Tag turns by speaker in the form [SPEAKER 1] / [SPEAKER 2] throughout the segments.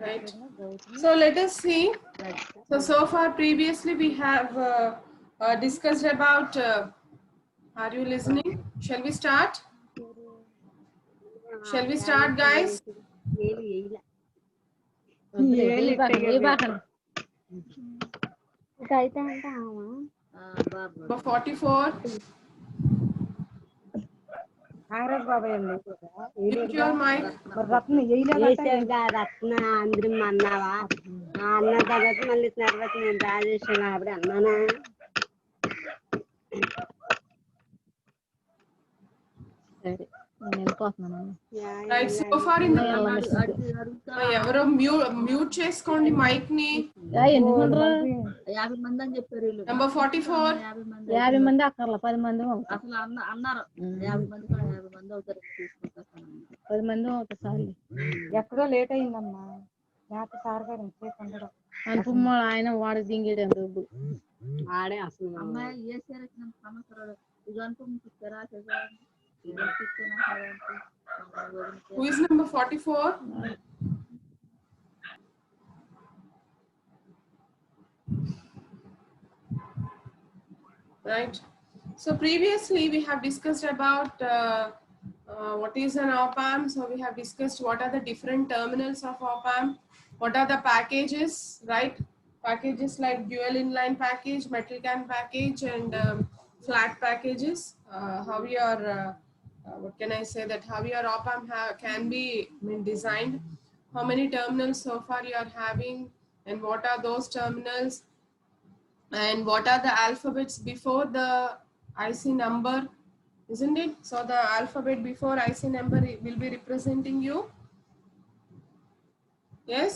[SPEAKER 1] Right. So let us see. So far previously we have discussed about, are you listening? Shall we start? Shall we start, guys? Number 44. Mute your mic.
[SPEAKER 2] రత్న అందరం అన్నావా అన్న తర్వాత మళ్ళీ తర్వాత నేను రాజేశ్వర అప్పుడు అన్నానా సరే నేను వెళ్ళిపోతున్నాను
[SPEAKER 1] Right, so far in the ఎవరో మ్యూట్ చేసుకోండి మైక్ ని. Number 44.
[SPEAKER 2] 50 మంది అక్కర్ల 10 మంది అసలు అన్నారు 50 మంది 50 మంది అవుతారు 10 మంది అవుతారు సార్ ఎక్కడో లేట్ అయిందమ్మా లేకపోతే సార్ గారు ఎంతసేపు ఉండడం అనుకుమ్మ ఆయన వాడికి దింగేడు ఎంత ఆడే అసలు అమ్మాయి ఏ సార్ సంవత్సరాలు ఇది అనుకుంటారా
[SPEAKER 1] Who is number 44? Right. So previously we have discussed about what is an op-amp. So we have discussed what are the different terminals of op-amp, what are the packages, right? Packages like dual inline package, metal can package, and flat packages. How your what can I say that how your op-amp can be designed, how many terminals so far you are having, and what are those terminals, and what are the alphabets before the IC number, isn't it? So the alphabet before IC number will be representing you. Yes,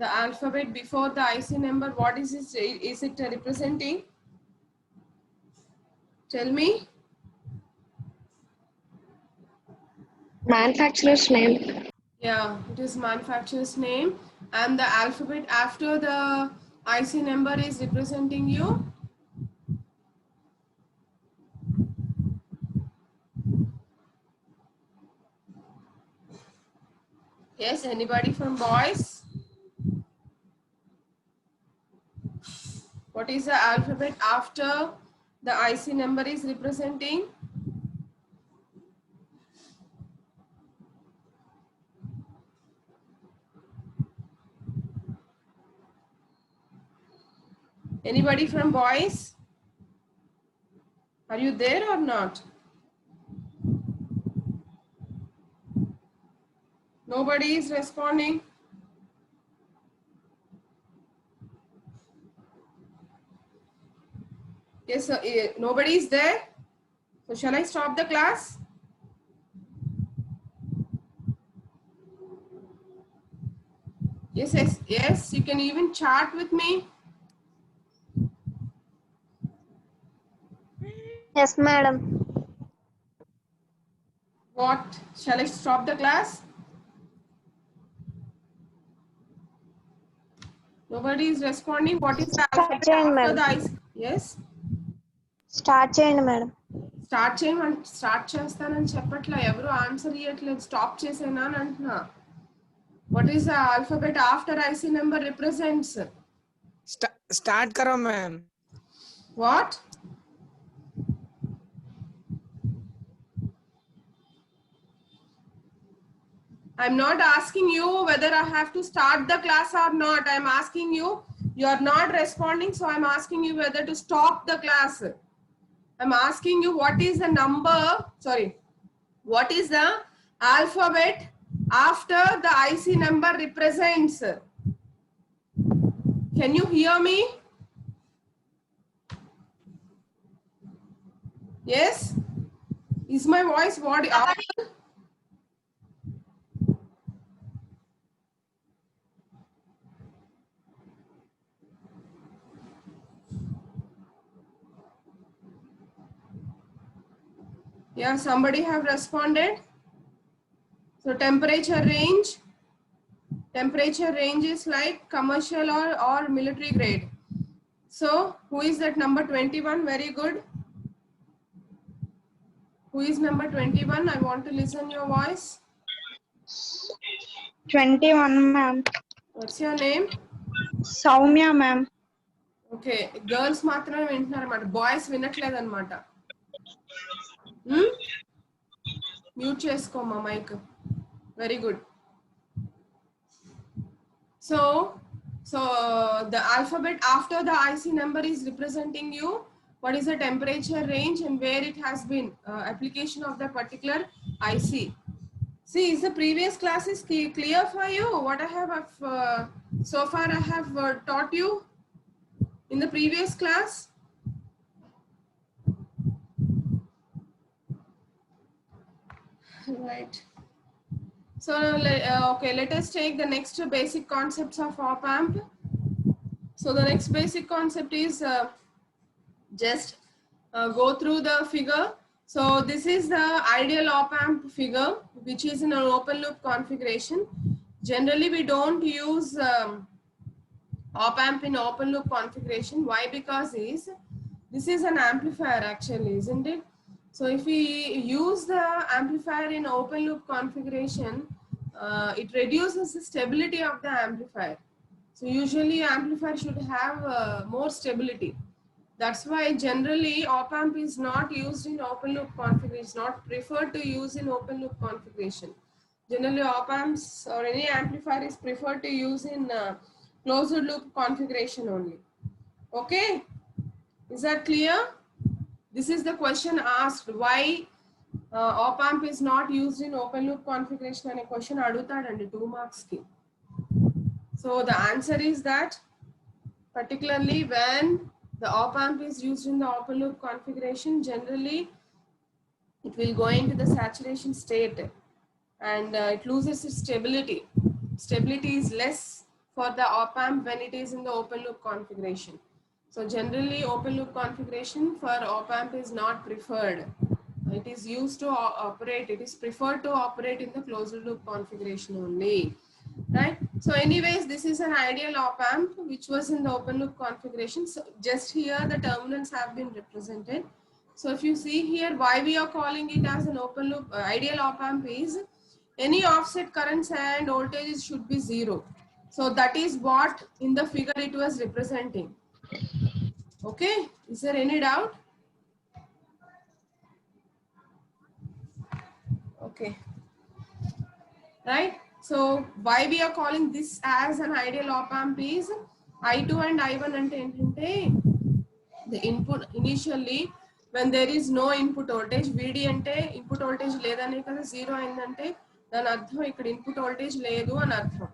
[SPEAKER 1] the alphabet before the IC number, what is it? Is it representing? Tell me.
[SPEAKER 3] Manufacturer's name.
[SPEAKER 1] Yeah, it is manufacturer's name, and the alphabet after the IC number is representing you. Yes, anybody from boys? What is the alphabet after the IC number is representing? Anybody from boys? Are you there or not? Nobody is responding. Yes, nobody is there. So shall I stop the class? Yes, yes, yes. You can even chat with me.
[SPEAKER 3] Yes, madam.
[SPEAKER 1] What? Shall I stop the class? Nobody is responding. What is the alphabet after the IC? Yes.
[SPEAKER 3] Start చేయండి madam.
[SPEAKER 1] Start చేయమని start చేస్తానని చెప్పట్లా, ఎవరు answer ఇవ్వట్లేదు. Stop చేసేనా అని అంటున్నా. What is the alphabet after IC number represents?
[SPEAKER 4] Start करो ma'am.
[SPEAKER 1] What? I'm not asking you whether I have to start the class or not. I'm asking you, you are not responding, so I'm asking you whether to stop the class. I'm asking you what is the number, sorry, what is the alphabet after the IC number represents? Can you hear me? Yes? Is my voice audible? Yeah, somebody have responded. So temperature range is like commercial or military grade. So who is that number 21? Very good. Who is number 21? I want to listen your voice.
[SPEAKER 3] 21, ma'am.
[SPEAKER 1] What's your name?
[SPEAKER 3] Soumya, ma'am.
[SPEAKER 1] Okay, girls మాత్రమే వింటున్నారు అన్నమాట, boys వినట్లేదు అన్నమాట. Mute చేసుకోమ్మా mic. Very good. So the alphabet after the IC number is representing you what is the temperature range and where it has been application of the particular IC. See, is the previous classes clear for you? What I have so far I have taught you in the previous class? Right. So okay, let us take the next basic concepts of op amp. So the next basic concept is just go through the figure. So this is the ideal op amp figure, which is in an open loop configuration. Generally, we don't use op amp in open loop configuration. Why? Because this is an amplifier actually, isn't it? So if we use the amplifier in open loop configuration, it reduces the stability of the amplifier. So usually amplifier should have more stability. That's why generally op amp is not used in open loop configuration. It's not preferred to use in open loop configuration. Generally op amps or any amplifier is preferred to use in closed loop configuration only. Okay, is that clear? This is the question asked, why op amp is not used in open loop configuration ane question adutadandi 2 marks ki. So the answer is that particularly when the op amp is used in the open loop configuration, generally it will go into the saturation state and it loses its stability. Stability is less for the op amp when it is in the open loop configuration. So generally open loop configuration for op amp is not preferred. It is used to operate, it is preferred to operate in the closed loop configuration only. Right. So anyways, this is an ideal op amp which was in the open loop configuration. So just here the terminals have been represented. So if you see here, why we are calling it as an open loop ideal op amp is any offset currents and voltages should be 0. So that is what in the figure it was representing. Okay, is there any doubt? Okay, right. So why we are calling this as an ideal op amp is I2 and I1 ante entante the input initially when there is no input voltage, VD ante input voltage ledane kada 0 ayindante dani artham ikkada input voltage ledu ani artham.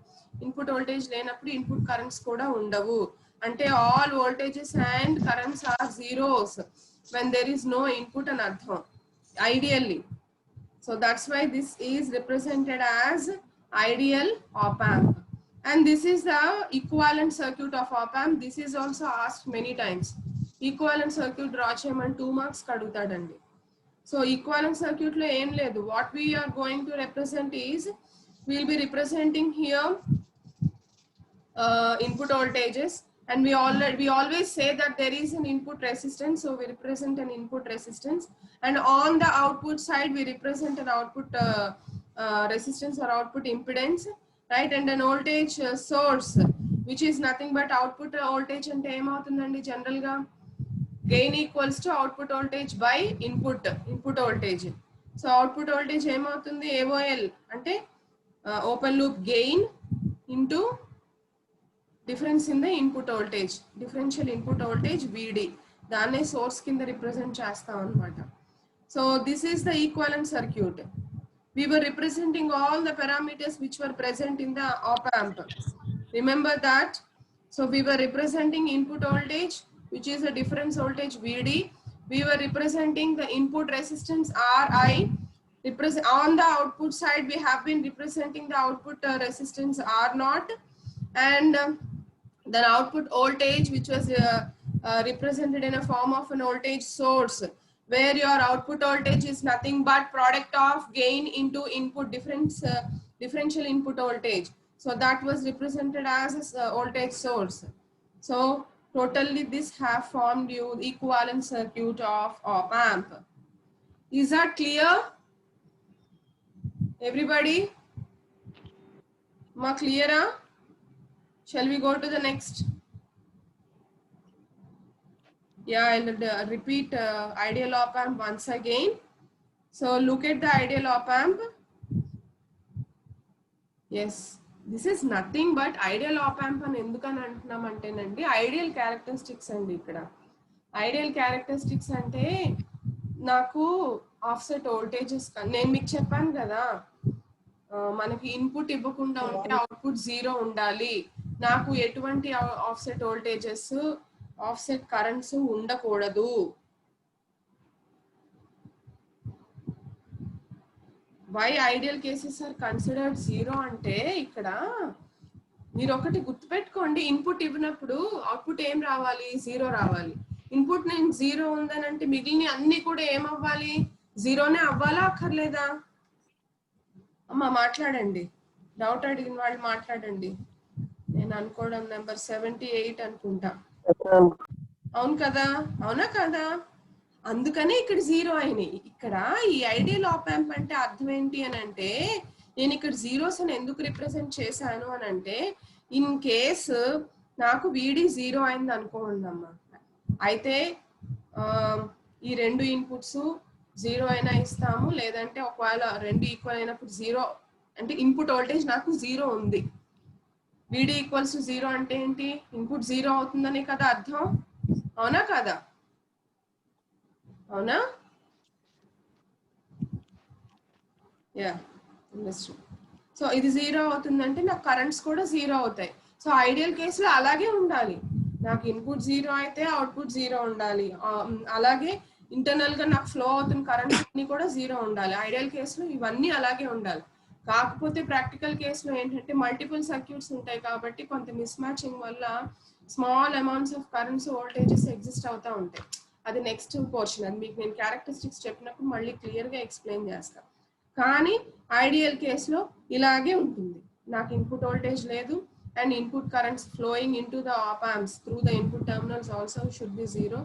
[SPEAKER 1] Input voltage lenappudu input currents kuda undavu ante all voltages and currents are zeros when there is no input ani artham ideally. So that's why this is represented as ideal op amp. And this is the equivalent circuit of op amp. This is also asked many times. Equivalent circuit draw cheyamani 2 marks kadutadandi. So equivalent circuit lo em ledu. What we are going to represent is, we will be representing here input voltages, and we always say that there is an input resistance, so we represent an input resistance, and on the output side we represent an output resistance or output impedance, right? And an voltage source which is nothing but output voltage ante em avutundandi general ga gain equals to output voltage by input voltage. So output voltage em avutundi AOL ante open loop gain into difference in the input voltage, differential input voltage VD, దాన్నే source కింద represent చేస్తాం అన్నమాట. So this is the equivalent circuit. We were representing all the parameters which were present in the op amp. Remember that. So we were representing input voltage, which is a difference voltage VD. We were representing the input resistance RI. On the output side, we have been representing the output resistance R0, and then output voltage, which was represented in a form of an voltage source, where your output voltage is nothing but product of gain into input differential input voltage. So that was represented as a voltage source. So totally this have formed you the equivalent circuit of op amp. Is that clear? Everybody? Ma clear? Shall we go to the next? Yeah, I'll repeat ideal op amp once again. So look at the ideal op amp. Yes, this is nothing but ideal op amp అని ఎందుకని అంటున్నామంటేనండి ideal characteristics అండి ఇక్కడ. Ideal characteristics అంటే నాకు offset voltages నేను మీకు చెప్పాను కదా, మనకి ఇన్పుట్ ఇవ్వకుండా ఉంటే అవుట్పుట్ 0 ఉండాలి, నాకు ఎటువంటి ఆఫ్సెట్ వోల్టేజెస్ ఆఫ్సెట్ కరెంట్స్ ఉండకూడదు. Why ideal cases are considered 0 అంటే ఇక్కడ మీరు ఒకటి గుర్తుపెట్టుకోండి, ఇన్పుట్ ఇవ్వనప్పుడు అవుట్పుట్ ఏం రావాలి, 0 రావాలి. ఇన్పుట్ నేను 0 ఉందని అంటే మిగిలిన అన్ని కూడా ఏమవ్వాలి, 0నే అవ్వాలా అక్కర్లేదా? అమ్మా మాట్లాడండి, డౌట్ అడిగిన వాళ్ళు మాట్లాడండి. నేను అనుకోవడం నెంబర్ 78 అనుకుంటా. అవును కదా, అవునా కదా? అందుకనే ఇక్కడ 0 అయినాయి. ఇక్కడ ఈ ఐడియల్ ఆప్ యాంప్ అంటే అర్థం ఏంటి అని అంటే, నేను ఇక్కడ జీరోస్ అని ఎందుకు రిప్రజెంట్ చేశాను అని అంటే, ఇన్ కేసు నాకు వీడి 0 అయింది అనుకోండి అమ్మా, అయితే ఈ రెండు ఇన్పుట్స్ 0 అయినా ఇస్తాము, లేదంటే ఒకవేళ రెండు ఈక్వల్ అయినప్పుడు 0 అంటే ఇన్పుట్ వోల్టేజ్ నాకు 0 ఉంది, వీడి ఈక్వల్స్ 0 అంటే ఏంటి, ఇన్పుట్ 0 అవుతుందని కదా అర్థం, అవునా కదా? అవునా? యా, సో ఇది 0 అవుతుందంటే నాకు కరెంట్స్ కూడా 0 అవుతాయి. సో ఐడియల్ కేసులో అలాగే ఉండాలి, నాకు ఇన్పుట్ 0 అయితే అవుట్పుట్ 0 ఉండాలి, అలాగే ఇంటర్నల్ గా నాకు ఫ్లో అవుతున్న కరెంట్స్ అన్ని కూడా 0 ఉండాలి. ఐడియల్ కేసులో ఇవన్నీ అలాగే ఉండాలి. కాకపోతే ప్రాక్టికల్ కేసులో ఏంటంటే మల్టిపుల్ సర్క్యూట్స్ ఉంటాయి కాబట్టి కొంత మిస్ మ్యాచింగ్ వల్ల small amounts of currents voltages exist అవుతా ఉంటాయి. అది నెక్స్ట్ పోర్షన్, అది మీకు నేను క్యారెక్టరిస్టిక్స్ చెప్పినప్పుడు మళ్ళీ క్లియర్ గా ఎక్స్ప్లెయిన్ చేస్తాను. కానీ ఐడియల్ కేసులో ఇలాగే ఉంటుంది, నాకు ఇన్పుట్ వోల్టేజ్ లేదు and input currents flowing into the op amps through the input terminals also should be 0.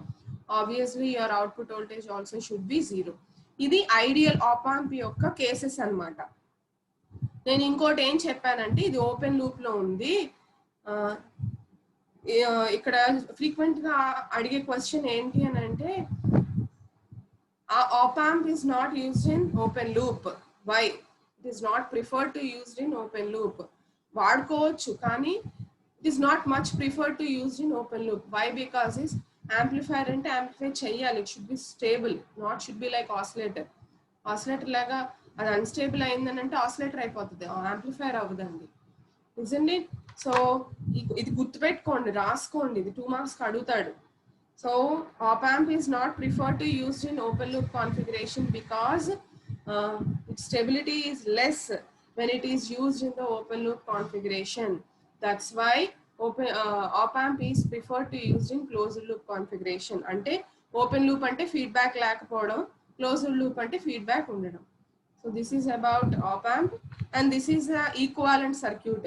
[SPEAKER 1] Obviously your output voltage also should be 0. ఇది ఐడియల్ ఆప్ ఆంప్ యొక్క కేసెస్ అన్నమాట. నేను ఇంకోటి ఏం చెప్పానంటే ఇది ఓపెన్ లూప్ లో ఉంది. ఇక్కడ ఫ్రీక్వెంట్ గా అడిగే క్వశ్చన్ ఏంటి అని అంటే, op amp is not used in open loop. Why? It is not preferred to used in open loop. వాడుకోవచ్చు కానీ it is not much preferred to used in open loop. Why? Because is amplifier అంటే amplify చేయాలి, it should be stable, not should be like oscillator. Oscillator లాగా అది unstable అయిందని అంటే oscillator అయిపోతుంది, amplifier అవ్వదండి, నిజండి. సో ఇది గుర్తుపెట్టుకోండి, రాసుకోండి, ఇది 2 మార్క్స్ అడుగుతాడు. So op amp is not preferred to used in open loop configuration because its stability is less when it is used in the open loop configuration. That's why op amp is preferred to used in closed loop configuration. అంటే open loop అంటే feedback లేకపోవడం, closed loop అంటే feedback ఉండడం. So this is about op amp and this is a equivalent circuit.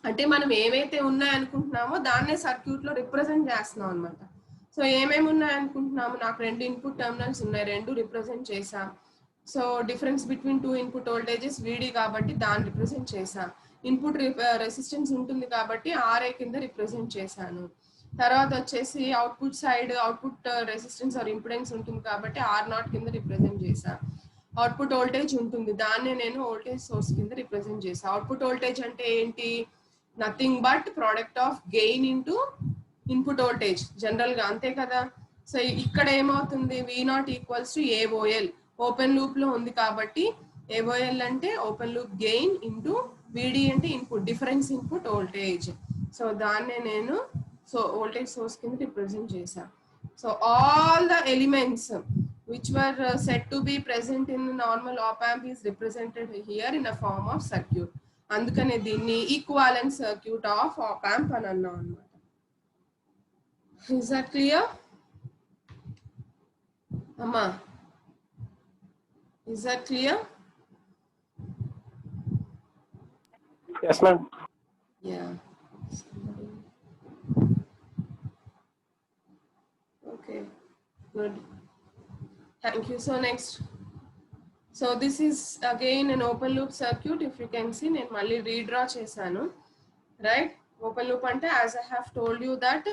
[SPEAKER 1] అంటే మనం ఏవైతే ఉన్నాయనుకుంటున్నామో దాన్నే circuit లో రిప్రజెంట్ చేస్తున్నాం అనమాట. సో ఏమేమి ఉన్నాయనుకుంటున్నాము, నాకు రెండు ఇన్పుట్ టెర్మినల్స్ ఉన్నాయి, రెండు రిప్రజెంట్ చేసాం. So difference between 2 input voltages వీడి కాబట్టి దాన్ని రిప్రజెంట్ చేసాం. ఇన్పుట్ రెసిస్టెన్స్ ఉంటుంది కాబట్టి ఆర్ఏ కింద రిప్రజెంట్ చేశాను. తర్వాత వచ్చేసి output side output resistance or impedance ఉంటుంది కాబట్టి R0 కింద రిప్రజెంట్ చేశాను. అవుట్పుట్ వోల్టేజ్ ఉంటుంది, దాన్నే నేను వోల్టేజ్ సోర్స్ కింద రిప్రజెంట్ చేశాను. అవుట్పుట్ వోల్టేజ్ అంటే ఏంటి, nothing but product of gain into input voltage general గా, అంతే కదా. సో ఇక్కడ ఏమవుతుంది, V0 equals to AOL, open loop లో ఉంది కాబట్టి AOL అంటే open loop gain into VD అంటే input difference input voltage. So దాన్నే నేను వోల్టేజ్ సోర్స్ కింద రిప్రజెంట్ చేశాను. So all the elements which were said to be present in the normal op amp is represented here in a form of circuit. అందుకనే దీన్ని equivalent circuit off op amp అని అన్నాం అన్నమాట. Is that clear? Amma, is that clear?
[SPEAKER 5] Yes, ma'am.
[SPEAKER 1] Yeah. Okay, good. Thank you. So next. So this is again an open loop circuit. If you can see, నేను మళ్ళీ redraw చేశాను, right? Open loop ante, as I have told you that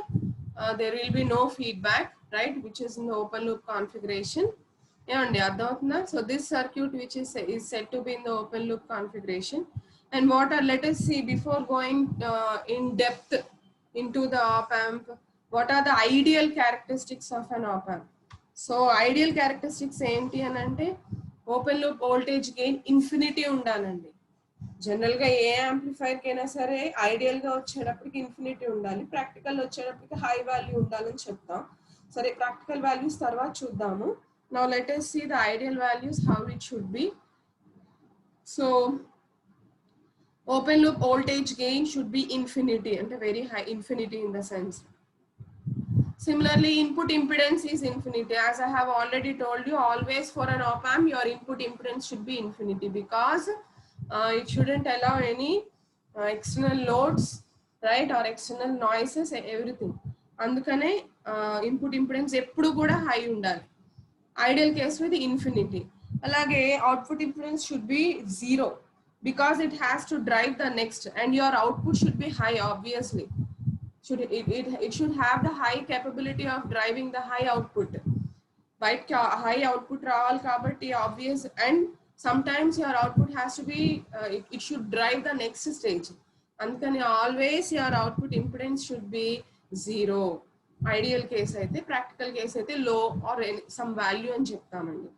[SPEAKER 1] there will be no feedback, right, which is in the open loop configuration. ఏమండి అర్థమవుతుందా? So this circuit which is said to be in the open loop configuration. And what are, let us see before going in depth into the op amp, what are the ideal characteristics of an op amp? So ideal characteristics ఏంటి అని అంటే, open loop voltage gain infinity ఉండాలండి. General గా ఏ amplifier కైనా సరే ideal గా వచ్చేటప్పటికి infinity ఉండాలి, ప్రాక్టికల్ వచ్చేటప్పటికి హై వాల్యూ ఉండాలని చెప్తాం. సరే, ప్రాక్టికల్ వాల్యూస్ తర్వాత చూద్దాము. Now let us see the ideal values, how it should be. So open loop voltage gain should be infinity, and a very high infinity in the sense. Similarly, input impedance is infinity. As I have already told you, always for an op amp your input impedance should be infinity, because it shouldn't allow any external loads, right, or external noises, everything. Andukane input impedance eppudu kuda high undali. Ideal case with infinity. Alage output impedance should be 0, because it has to drive the next, and your output should be high, obviously. It should have the high capability of driving the high output, right? High output రావాలి కాబట్టి obvious, and sometimes your output has to be it should drive the next stage. అందుకని always your output impedance should be 0. Ideal case అయితే, practical case అయితే low or some value అని చెప్తామండి.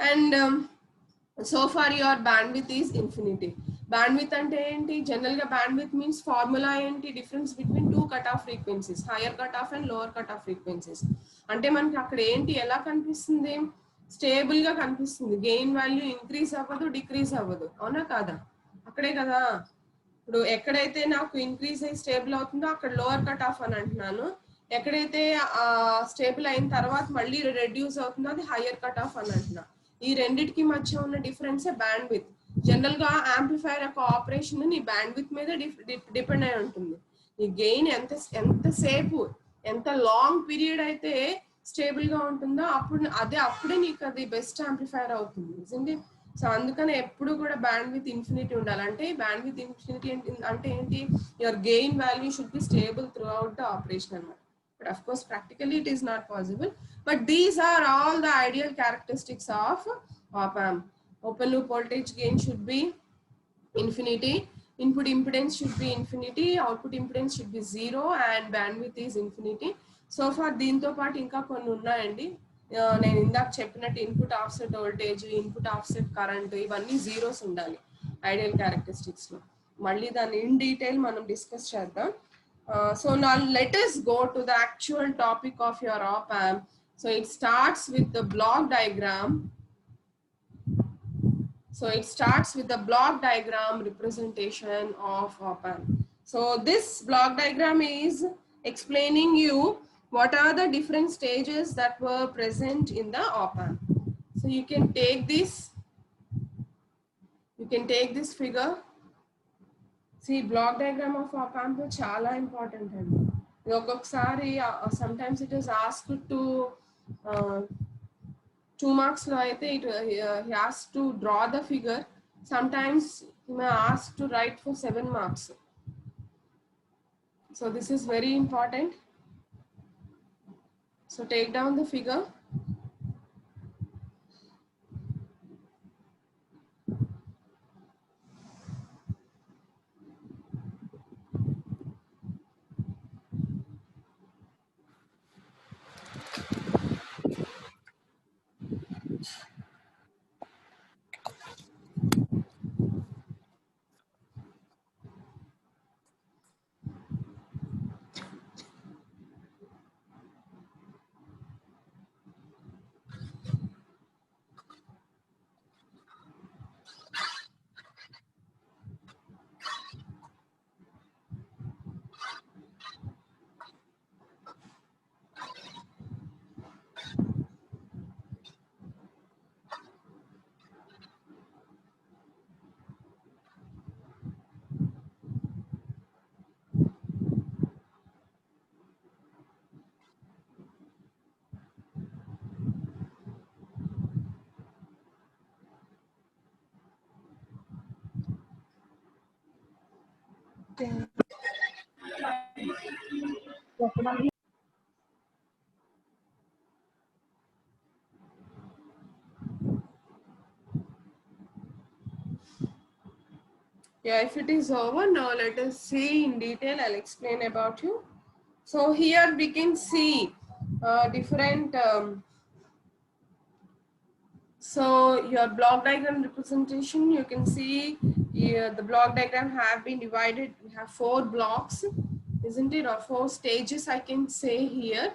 [SPEAKER 1] And so far your bandwidth is infinity. Bandwidth ante enti, general ga bandwidth means formula enti, difference between two cutoff frequencies, higher cutoff and lower cutoff frequencies. Ante manaki akkada enti ela kanipistundi, stable ga kanipistundi, gain value increase avvadu, decrease avvadu, avuna kada? Akkade kada. ఇప్పుడు ఎక్కడైతే నాకు increase అయ్యి stable అవుతుందో అక్కడ lower cut off అని అంటున్నాను, ఎక్కడైతే stable అయిన తర్వాత మళ్ళీ రెడ్యూస్ అవుతుందో అది హయ్యర్ కట్ ఆఫ్ అని అంటున్నా. ఈ రెండిటికి మధ్య ఉన్న డిఫరెన్సే బ్యాండ్ విత్. జనరల్ గా యాంప్లిఫైర్ యొక్క ఆపరేషన్ నీ బ్యాండ్ విత్ మీద డిపెండ్ అయి ఉంటుంది. ఈ గెయిన్ ఎంతసేపు, ఎంత లాంగ్ పీరియడ్ అయితే స్టేబుల్ గా ఉంటుందో అప్పుడే నీకు అది బెస్ట్ యాంప్లిఫైర్ అవుతుంది. సో అందుకని ఎప్పుడు కూడా బ్యాండ్ విత్ ఇన్ఫినిటీ ఉండాలంటే, బ్యాండ్ విత్ ఇన్ఫినిటీ అంటే ఏంటి, your gain value should be stable through out the operation అన్నమాట. But of course practically it is not possible, but these are all the ideal characteristics of op amp. Open loop voltage gain should be infinity, input impedance should be infinity, output impedance should be 0, and bandwidth is infinity. So far దీంతో పాటు ఇంకా కొన్ని ఉన్నాయండి. నేను ఇందాక చెప్పినట్టు input offset voltage, input offset current, ఇవన్నీ zeros ఉండాలి ఐడియల్ క్యారెక్టరిస్టిక్స్ లో. మళ్ళీ దాన్ని ఇన్ డీటెయిల్ మనం డిస్కస్ చేద్దాం. So now let us go to the actual topic of your op amp. So it starts with the block diagram. So it starts with the block diagram representation of op amp. So this block diagram is explaining you what are the different stages that were present in the op amp. So you can take this figure. See, block diagram of op amp చాలా important అండి. ఒక్కొక్కసారి sometimes it is asked to 2 marks లో అయితే he has to draw the figure. Sometimes he may ask to write for 7 marks. So this is very important. So take down the figure. Yeah, if it is over, now let us see in detail. I'll explain about you. So here we can see different. So your block diagram representation, you can see here the block diagram have been divided. We have 4 blocks, isn't it? Or 4 stages, I can say here,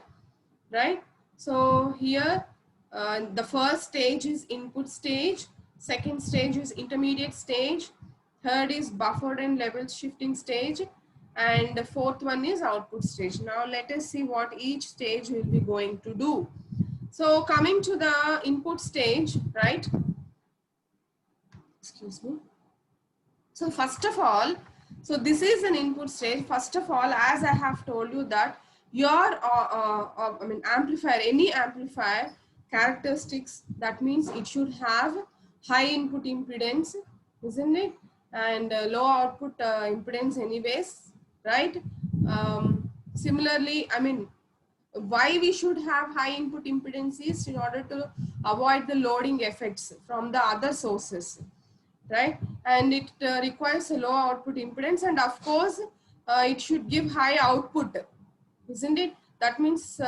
[SPEAKER 1] right? So here the first stage is input stage, second stage is intermediate stage, third is buffered and level shifting stage, and the fourth one is output stage. Now let us see what each stage will be going to do. So coming to the input stage, right? Excuse me. So first of all, so this is an input stage. First of all, as I have told you that your amplifier, any amplifier characteristics, that means it should have high input impedance, isn't it? And low output impedance anyways, right? Similarly, I mean, why we should have high input impedances in order to avoid the loading effects from the other sources, right? And it requires a low output impedance, and of course it should give high output, isn't it? That means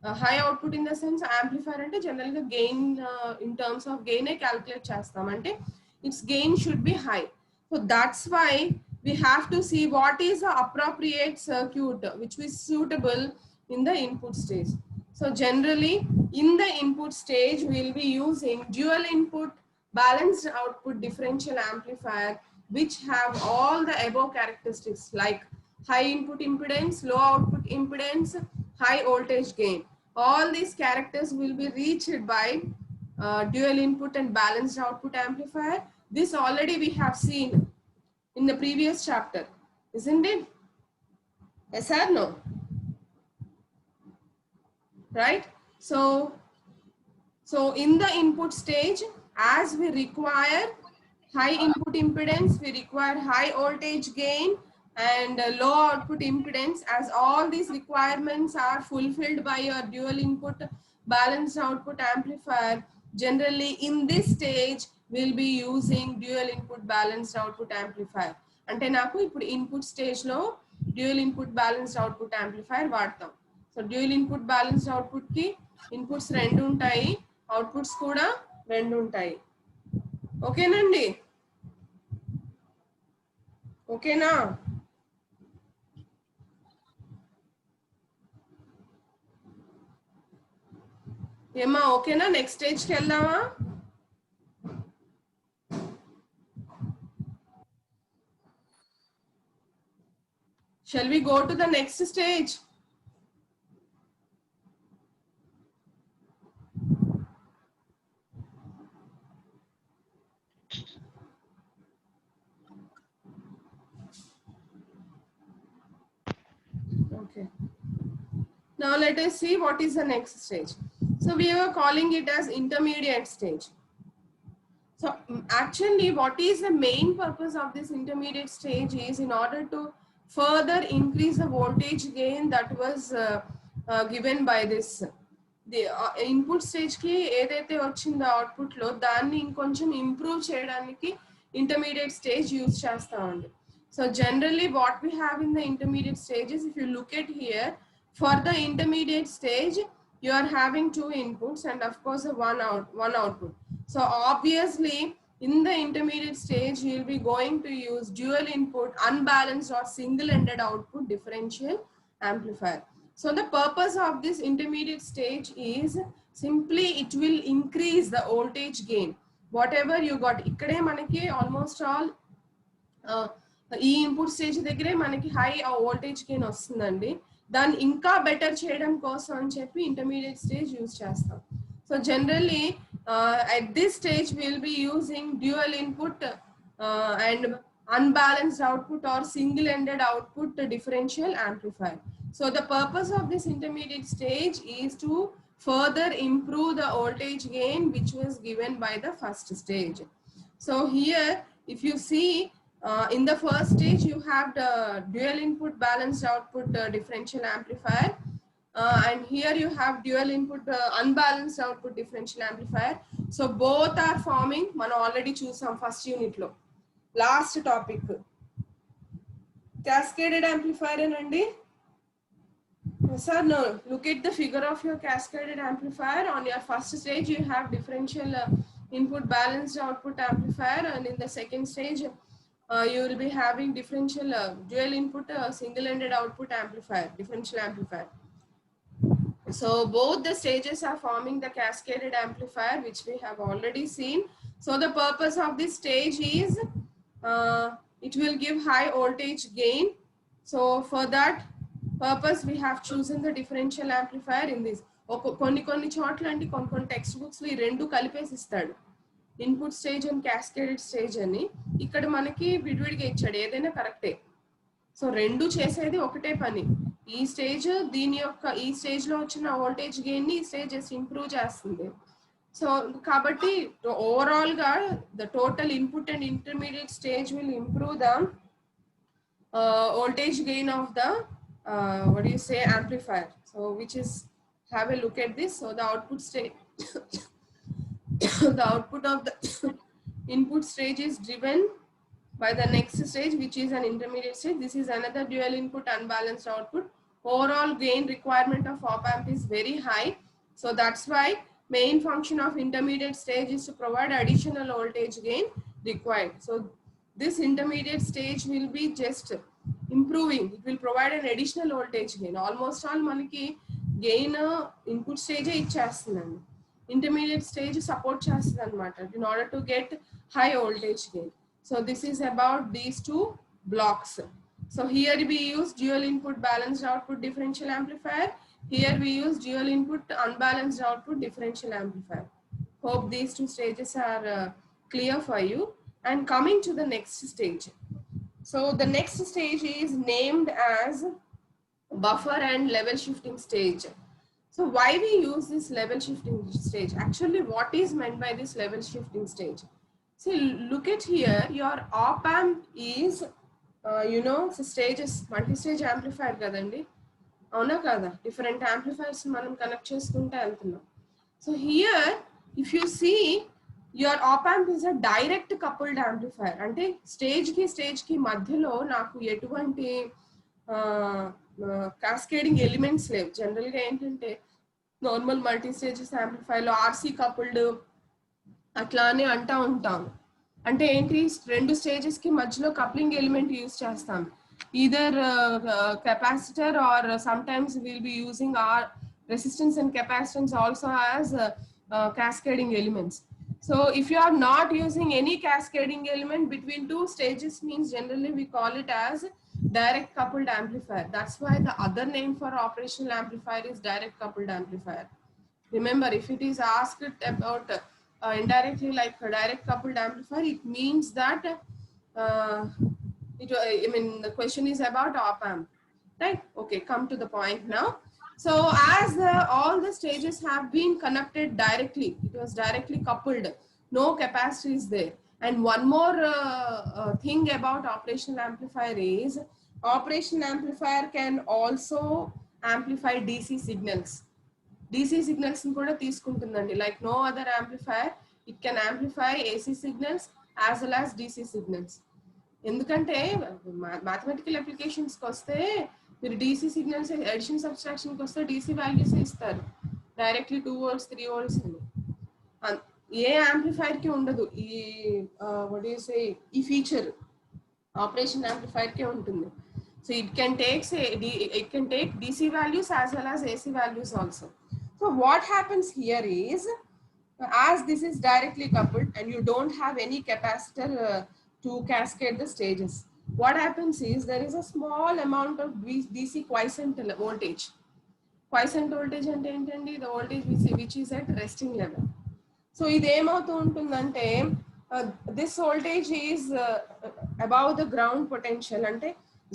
[SPEAKER 1] high output in the sense amplifier ante generally the gain in terms of gain calculate chestam ante its gain should be high. So that's why we have to see what is the appropriate circuit which is suitable in the input stage. So generally in the input stage we will be using dual input balanced output differential amplifier which have all the above characteristics like high input impedance, low output impedance, high voltage gain. All these characters will be reached by dual input and balanced output amplifier. This already we have seen in the previous chapter, isn't it? Yes or no? Right? So in the input stage, as we require high input impedance, we require high voltage gain and low output impedance. As all these requirements are fulfilled by your dual input balanced output amplifier, generally in this stage we'll be using dual input balanced output amplifier. అంటే నాకు ఇప్పుడు input stage లో dual input balanced output amplifier వాడతాం. So dual input balanced output కి inputs 2 ఉంటాయి, outputs కూడా 2 ఉంటాయి. ఓకేనండి? ఓకేనా? ఏమా ఓకేనా? నెక్స్ట్ స్టేజ్కి వెళ్దామా? Shall we go to the next stage? Okay. Now let us see what is the next stage. So we were calling it as intermediate stage. So actually what is the main purpose of this intermediate stage is in order to further increase the voltage gain that was given by this. The input stage ki edaithe vachinda output lo danni inkoncham improve cheyadaniki intermediate stage use chestamandi. So generally what we have in the intermediate stages, if you look at here, for the intermediate stage you are having 2 inputs and of course one output. So obviously in the intermediate stage you will be going to use dual input unbalanced or single-ended output differential amplifier. So the purpose of this intermediate stage is simply it will increase the voltage gain. Whatever you got, ikkade manaki almost all ఈ input stage దగ్గరే మనకి high voltage gain వస్తుందండి. దాన్ని ఇంకా better చేయడం కోసం అని చెప్పి ఇంటర్మీడియట్ స్టేజ్ యూజ్ చేస్తాం. So generally at this stage we will be using dual input and unbalanced output or single-ended output differential amplifier. So the purpose of this intermediate stage is to further improve the voltage gain which was given by the first stage. So here if you see In the first stage, you have the dual input balanced output differential amplifier. And here you have dual input unbalanced output differential amplifier. So both are forming. Man already choose some first unit lo. Last topic. Cascaded amplifier and sir, no. Look at the figure of your cascaded amplifier. On your first stage, you have differential input balanced output amplifier, and in the second stage, you will be having differential dual input single-ended output amplifier, differential amplifier. So both the stages are forming the cascaded amplifier, which we have already seen. So the purpose of this stage is it will give high voltage gain. So for that purpose, we have chosen the differential amplifier in this. కొన్ని చోట్ల అంటే కొన్ని text books లో ఈ రెండు కలిపేసి ఇస్తాడు, input stage and cascaded stage అని. ఇక్కడ మనకి విడివిడిగా ఇచ్చాడు, ఏదైనా కరెక్టే. సో రెండు చేసేది ఒకటే పని. ఈ స్టేజ్ దీని యొక్క ఈ స్టేజ్ లో వచ్చిన వోల్టేజ్ గెయిన్ ని ఈ స్టేజ్ ఇంప్రూవ్ చేస్తుంది. సో కాబట్టి ఓవరాల్ గా the total input and intermediate stage will improve the voltage gain of the what do you say amplifier. So which is, have a look at this. So the output stage the output of the input stage is driven by the next stage, which is an intermediate stage. This is another dual input unbalanced output. Overall gain requirement of op amp is very high. So that's why main function of intermediate stage is to provide additional voltage gain required. So this intermediate stage will be just improving. It will provide an additional voltage gain. Almost all manaki gain input stage ichchestundandi, intermediate stage support chestund anamata in order to get high voltage gain. So this is about these two blocks. So here we use dual input balanced output differential amplifier. Here we use dual input unbalanced output differential amplifier. Hope these two stages are clear for you. And coming to the next stage. So the next stage is named as buffer and level shifting stage. So why we use this level shifting stage? Actually, what is meant by this level shifting stage? See, look at here, your op amp is, you know, so stages, multi-stage amplifier kadandi. Avuna kada? Different amplifiers manam connect chestunte veltunnam. So here, if you see, your op amp is a direct coupled amplifier. అంటే stage కి మధ్యలో నాకు ఎటువంటి cascading elements లేవు. General గా ఏంటంటే normal multi stages amplifier లో RC coupled అట్లా అని అంటా ఉంటాం. అంటే ఏంటి, రెండు స్టేజెస్ కి మధ్యలో కప్లింగ్ ఎలిమెంట్ యూజ్ చేస్తాం. Either capacitor or sometimes will be using or resistance and capacitance also as cascading elements. So if you are not using any cascading element between two stages, means generally we call it as direct coupled amplifier. That's why the other name for operational amplifier is direct coupled amplifier. Remember, if it is asked about indirectly like a direct coupled amplifier, it means that the question is about op amp, right? Okay, come to the point now. So as all the stages have been connected directly, it was directly coupled, no capacitor is there. And one more thing about operational amplifier is, operational amplifier can also amplify DC signals. DC signals ni kuda teeskuntundandi, like no other amplifier. It can amplify AC signals as well as DC signals. ఎందుకంటే mathematical applications కి వస్తే మీరు DC signals addition subtraction కి వస్తే DC values ఇస్తారు directly 2 volts 3 volts అని. ఏ amplifier కి ఉండదు ఈ వాట్ యు సే ఈ ఫీచర్, ఆపరేషన్ యాంప్లిఫైర్ కే ఉంటుంది. So it can take DC values as well as AC values also. So what happens here is, as this is directly coupled and you don't have any capacitor to cascade the stages, what happens is there is a small amount of DC quiescent voltage. Quiescent voltage ante entandi, the voltage which is at resting level. So ఇది ఏమవుతూ ఉంటుందంటే this voltage is above the ground potential, అంటే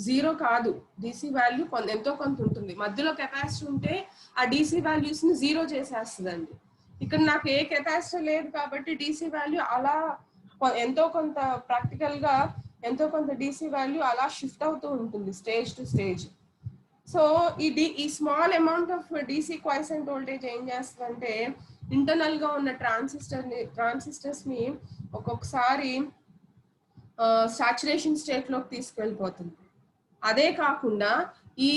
[SPEAKER 1] zero కాదు, DC value ఎంతో కొంత ఉంటుంది. మధ్యలో capacitor ఉంటే ఆ DC వాల్యూస్ ని జీరో చేసేస్తుందండి. ఇక్కడ నాకు ఏ కెపాసిటర్ లేదు కాబట్టి DC వాల్యూ అలా ఎంతో కొంత ప్రాక్టికల్ గా ఎంతో కొంత డీసీ వాల్యూ అలా షిఫ్ట్ అవుతూ ఉంటుంది స్టేజ్ టు స్టేజ్. సో ఈ small amount of DC quiescent voltage ఏం చేస్తుందంటే ఇంటర్నల్ గా ఉన్న ట్రాన్సిస్టర్స్ ని ఒక్కొక్కసారి సాచురేషన్ స్టేట్ లోకి తీసుకెళ్ళిపోతుంది. అదే కాకుండా ఈ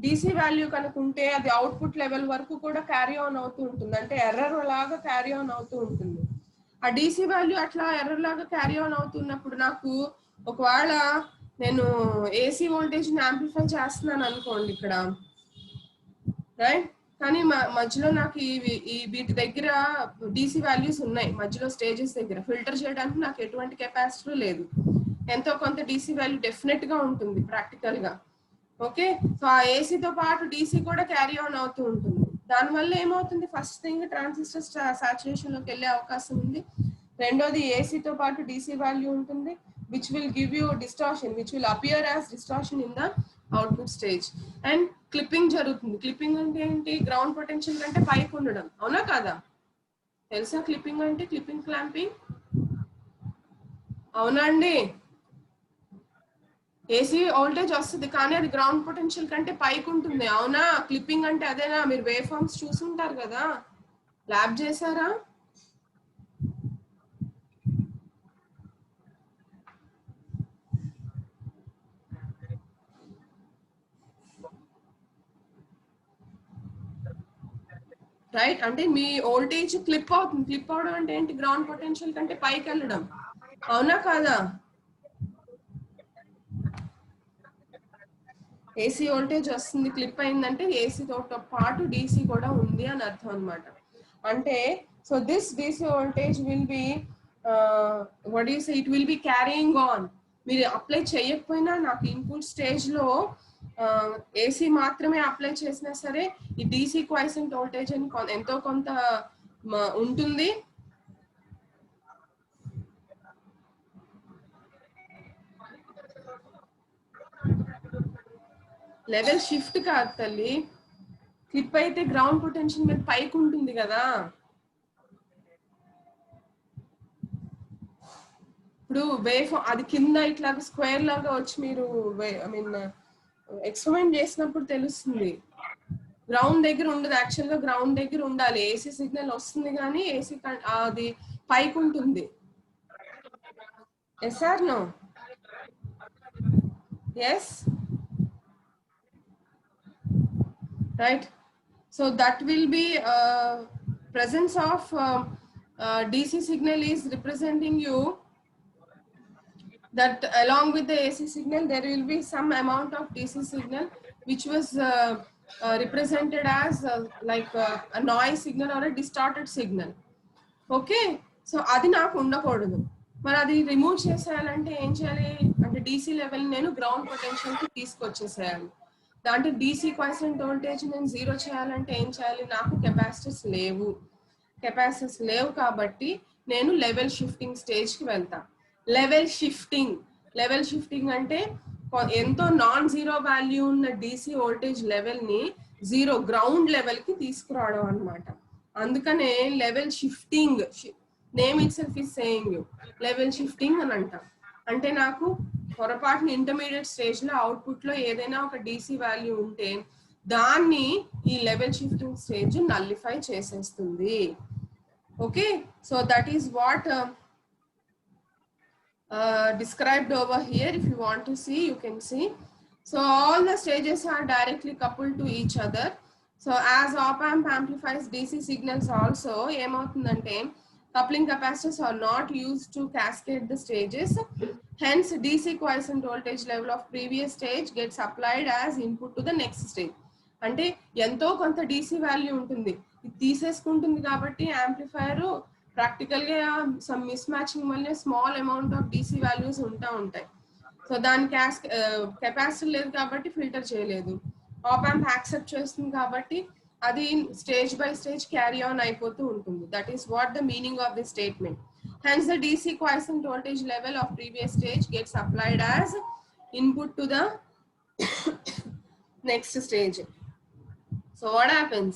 [SPEAKER 1] డీసీ వాల్యూ కనుక ఉంటే అది అవుట్పుట్ లెవెల్ వరకు కూడా క్యారీ ఆన్ అవుతూ ఉంటుంది, అంటే ఎర్రర్ లాగా క్యారీ ఆన్ అవుతూ ఉంటుంది. ఆ డీసీ వాల్యూ అట్లా ఎర్రర్ లాగా క్యారీ ఆన్ అవుతున్నప్పుడు నాకు ఒకవేళ నేను ఏసీ వోల్టేజ్ ని యాంప్లిఫై చేస్తున్నాను అనుకోండి ఇక్కడ, రైట్, కానీ మధ్యలో నాకు ఈ వీటి దగ్గర డీసీ వాల్యూస్ ఉన్నాయి, మధ్యలో స్టేజెస్ దగ్గర ఫిల్టర్ చేయడానికి నాకు ఎటువంటి కెపాసిటర్ లేదు. ఎంతో కొంత డీసీ వాల్యూ డెఫినెట్ గా ఉంటుంది ప్రాక్టికల్ గా. ఓకే, సో ఆ ఏసీతో పాటు డీసీ కూడా క్యారీ ఆన్ అవుతూ ఉంటుంది. దానివల్ల ఏమవుతుంది, ఫస్ట్ థింగ్ ట్రాన్సిస్టర్ సాచురేషన్ లోకి వెళ్ళే అవకాశం ఉంది. రెండోది ఏసీతో పాటు డీసీ వాల్యూ ఉంటుంది, which will give you distortion, which will appear as distortion in the output stage. And clipping జరుగుతుంది. క్లిప్పింగ్ అంటే ఏంటి, గ్రౌండ్ పొటెన్షియల్ కంటే పైకి ఉండడం, అవునా కాదా? తెలుసా క్లిప్పింగ్ అంటే? క్లిప్పింగ్ క్లాంపింగ్, అవునా అండి? ఏసీ వోల్టేజ్ వస్తుంది కానీ అది గ్రౌండ్ పొటెన్షియల్ కంటే పైకి ఉంటుంది, అవునా? క్లిప్పింగ్ అంటే అదేనా? మీరు వేవ్ ఫార్మ్స్ చూసుంటారు కదా, ల్యాబ్ చేశారా? రైట్, అంటే మీ వోల్టేజ్ క్లిప్ అవుతుంది. క్లిప్ అవడం అంటే ఏంటి, గ్రౌండ్ పొటెన్షియల్ కంటే పైకి వెళ్ళడం, అవునా కాదా? ఏసీ వోల్టేజ్ వస్తుంది, క్లిప్ అయిందంటే ఏసీతో పాటు డీసీ కూడా ఉంది అని అర్థం అనమాట. అంటే so this DC voltage will be what you say, it will be carrying on. మీరు అప్లై చేయకపోయినా నాకు ఇన్పుట్ స్టేజ్ లో ఏసీ మాత్రమే అప్లై చేసినా సరే ఈ డీసీ క్వైసెంట్ వోల్టేజ్ అని ఎంతో కొంత ఉంటుంది. లెవెల్ షిఫ్ట్ కాదు తల్లి, క్లిప్ అయితే గ్రౌండ్ పొటెన్షియల్ మీద పైకి ఉంటుంది కదా. ఇప్పుడు వేవ్ అది కింద ఇట్లా స్క్వేర్ లాగా వచ్చి మీరు ఐ మీన్ ఎక్స్పెరిమెంట్ చేసినప్పుడు తెలుస్తుంది. గ్రౌండ్ దగ్గర ఉండదు, యాక్చువల్ గా గ్రౌండ్ దగ్గర ఉండాలి. ఏసీ సిగ్నల్ వస్తుంది కానీ ఏసీ అది పైకి ఉంటుంది. Yes or no? Yes, right? So that will be presence of DC signal is representing you that along with the AC signal there will be some amount of DC signal which was represented as like a noise signal or a distorted signal. Okay, so adi naaku undakodu. మరి అది remove చేసేయాలంటే ఏం చేయాలి అంటే DC level నేను ground potential కి తీసుకొచ్చేసేయాలి. దాంట్లో DC quiescent voltage నేను zero చేయాలంటే ఏం చేయాలి, నాకు కెపాసిటర్స్ లేవు కాబట్టి నేను లెవెల్ షిఫ్టింగ్ స్టేజ్ కి వెళ్తా. లెవెల్ షిఫ్టింగ్ అంటే ఎంతో నాన్ జీరో వాల్యూ ఉన్న డీసీ వోల్టేజ్ లెవెల్ ని జీరో గ్రౌండ్ లెవెల్ కి తీసుకురావడం అన్నమాట. అందుకనే level shifting, name it self is saying level shifting అని అంటాం. అంటే నాకు పొరపాటున ఇంటర్మీడియట్ స్టేజ్ లో అవుట్పుట్ లో ఏదైనా ఒక డీసీ వాల్యూ ఉంటే దాన్ని ఈ లెవెల్ షిఫ్టింగ్ స్టేజ్ నల్లిఫై చేసేస్తుంది. Okay, so that is what described over here. If you want to see, you can see. So all the stages are directly coupled to each other. So as op-amp amplifies DC signals also, ఏమవుతుందంటే coupling capacitors are not used to cascade the stages. Hence DC quiescent voltage level of previous stage gets applied as input to the next stage. అంటే ఎంతో కొంత DC value ఉంటుంది, ఇది తీసేసుకుంటుంది కాబట్టి amplifier practical గా some miss matching వల్ల small amount of DC values ఉంటాయి. So దాని కెపాసిటర్ లేదు కాబట్టి ఫిల్టర్ చేయలేదు, ఆప్ యాంప్ యాక్సెప్ట్ చేస్తుంది కాబట్టి అది stage by stage carry on అయిపోతూ ఉంటుంది. That is what the meaning of the statement. Hence the DC quiescent voltage level of previous stage gets applied as input to the next stage. So what happens?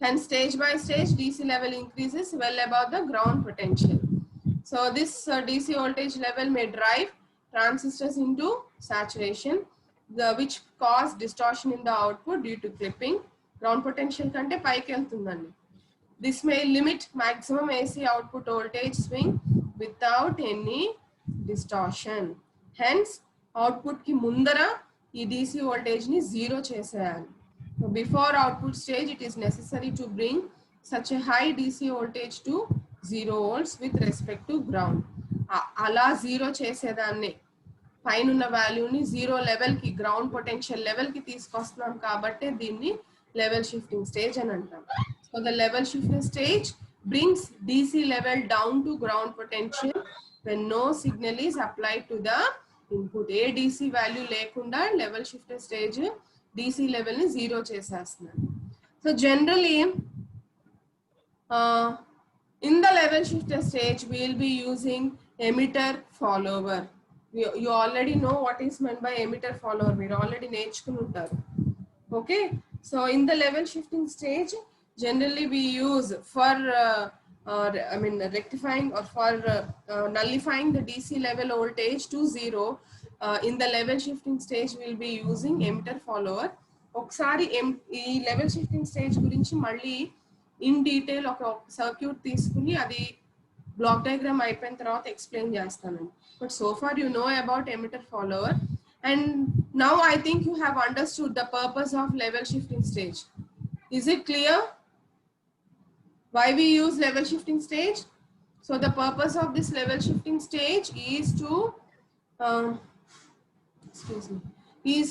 [SPEAKER 1] Hence stage by stage DC level increases well above the ground potential. So this DC voltage level may drive transistors into saturation, which cause distortion in the output due to clipping. Ground potential kante paiki veltundandi. This may limit maximum AC output voltage swing without any distortion. Hence, output ki mundara ee DC voltage ni zero cheseyali. So before output stage, it is necessary to bring such a high DC voltage to 0 volts with respect to ground. Ala zero chesedanni పైన వాల్యూని zero level కి ground potential level కి తీసుకొస్తున్నాం కాబట్టి దీన్ని level shifting stage అని అంటాం. So the level shifting stage brings DC level down to ground potential when no signal is applied to the input. ఏ DC వాల్యూ లేకుండా level shifter stage DC level ని zero చేసేస్తున్నాం. So generally in the level shifter stage we will be using emitter follower. You already know what is meant by emitter follower. We already నేర్చుకుంటారు. Okay, so in the level shifting stage generally we use for rectifying or for nullifying the DC level voltage to 0. In the level shifting stage we will be using emitter follower. ఒకసారి ఈ level shifting stage గురించి మళ్ళీ in detail ఒక circuit తీసుకుని అది block diagram అయిపోయిన తర్వాత explain చేస్తానండి. But so far you know about emitter follower and now I think you have understood the purpose of level shifting stage. Is it clear why we use level shifting stage? So the purpose of this level shifting stage is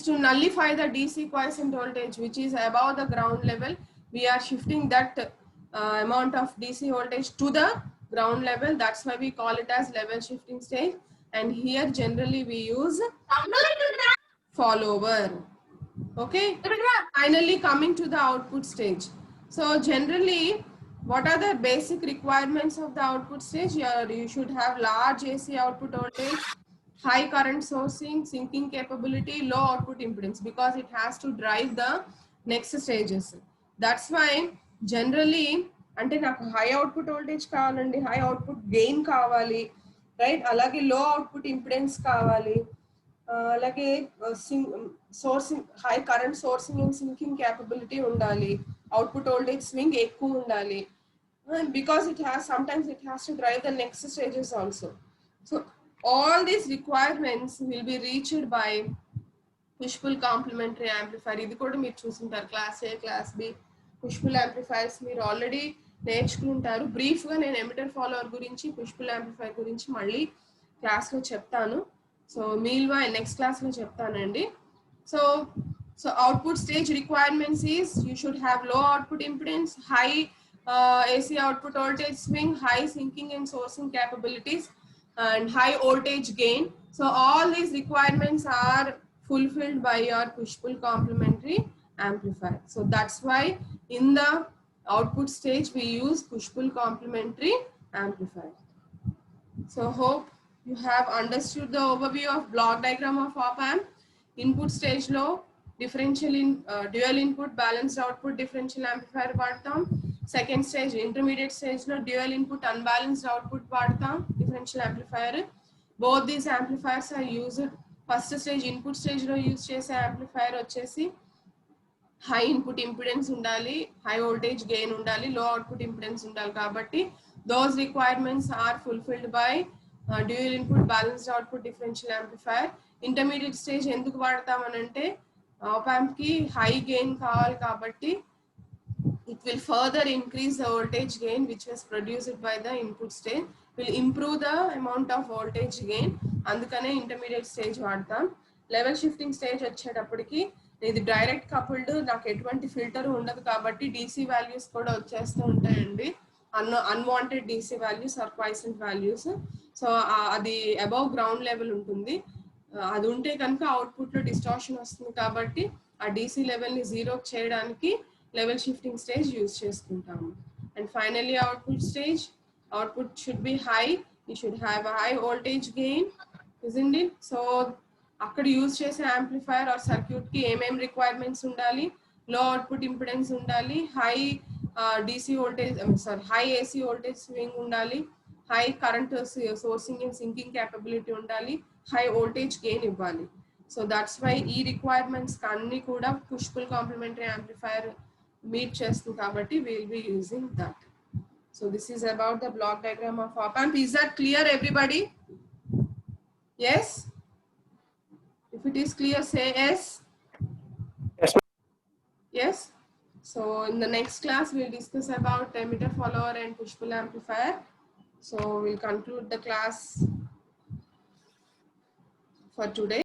[SPEAKER 1] to nullify the DC quiescent voltage which is above the ground level. We are shifting that amount of DC voltage to the ground level. That's why we call it as level shifting stage. And here generally we use follower. Okay. Finally coming to the output stage. So generally, what are the basic requirements of the output stage? You should have large AC output voltage, high current sourcing, sinking capability, low output impedance, because it has to drive the next stages. That's why generally అంటే నాకు high output voltage కావాలండి, high output gain కావాలి, right, అలాగే లో output impedance కావాలి, అలాగే sourcing high current sourcing and sinking capability ఉండాలి, output voltage swing ఎక్కువ ఉండాలి, because it has sometimes it has to drive the next stages also. So all these requirements will be reached by push pull complementary amplifier. ఇది కూడా మీరు చూసుంటారు class A class B push pull amplifiers మీరు already నేర్చుకుంటారు. Brief గా నేను emitter follower గురించి push pull amplifier గురించి మళ్ళీ క్లాస్ లో చెప్తాను. సో మీల్వా నెక్స్ట్ క్లాస్ లో చెప్తానండి. So output stage requirements is you should have low output impedance, high AC output voltage swing, high sinking and sourcing capabilities, and high voltage gain. So all these requirements are fulfilled by your push-pull complementary amplifier. So that's why in the output stage we use push-pull complementary amplifier. So hope you have understood the overview of block diagram of op-amp. Input stage low, differential dual input balanced output differential amplifier వాడతాం. Second stage intermediate stage లో dual input unbalanced output వాడతాం differential amplifier. Both these amplifiers are used. First stage input stage లో use చేసే amplifier వచ్చేసి high input impedance ఉండాలి, high voltage gain ఉండాలి, low output impedance ఉండాలి. కాబట్టి those requirements are fulfilled by dual input balanced output differential amplifier. Intermediate stage ఎందుకు వాడతామనంటే op amp కి హై గెయిన్ కావాలి కాబట్టి it will further increase the voltage gain which was produced by the input stage, will improve the amount of voltage gain. అందుకనే intermediate stage వాడతాం. Level shifting stage వచ్చేటప్పటికి ఇది direct coupled, నాకు ఎటువంటి filter ఉండదు కాబట్టి DC వాల్యూస్ కూడా వచ్చేస్తూ ఉంటాయండి, unwanted DC values or quiescent values. So అది అబౌవ్ గ్రౌండ్ లెవెల్ ఉంటుంది, అది ఉంటే కనుక అవుట్పుట్ లో డిస్టార్షన్ వస్తుంది కాబట్టి ఆ DC లెవెల్ ని జీరో చేయడానికి level shifting stage use చేసుకుంటాము. And finally output stage, output should be high, you should have a high voltage gain, isn't it? So అక్కడ యూజ్ చేసే యాంప్లిఫైర్ ఆర్ సర్క్యూట్ కి ఏమేం రిక్వైర్మెంట్స్ ఉండాలి, లో అవుట్పుట్ ఇంపిడెన్స్ ఉండాలి, high DC voltage high AC voltage swing ఉండాలి, high current sourcing and sinking capability ఉండాలి, high voltage gain ఇవ్వాలి. So that's why ఈ రిక్వైర్మెంట్స్ అన్ని కూడా push pull complementary amplifier meet చేస్తుంది కాబట్టి we will be using that. So this is about the block diagram of op amp. Is that clear everybody? Yes? If it is clear, say yes.
[SPEAKER 5] Yes,
[SPEAKER 1] Yes. So in the next class, we'll discuss about emitter follower and push pull amplifier. So we'll conclude the class for today.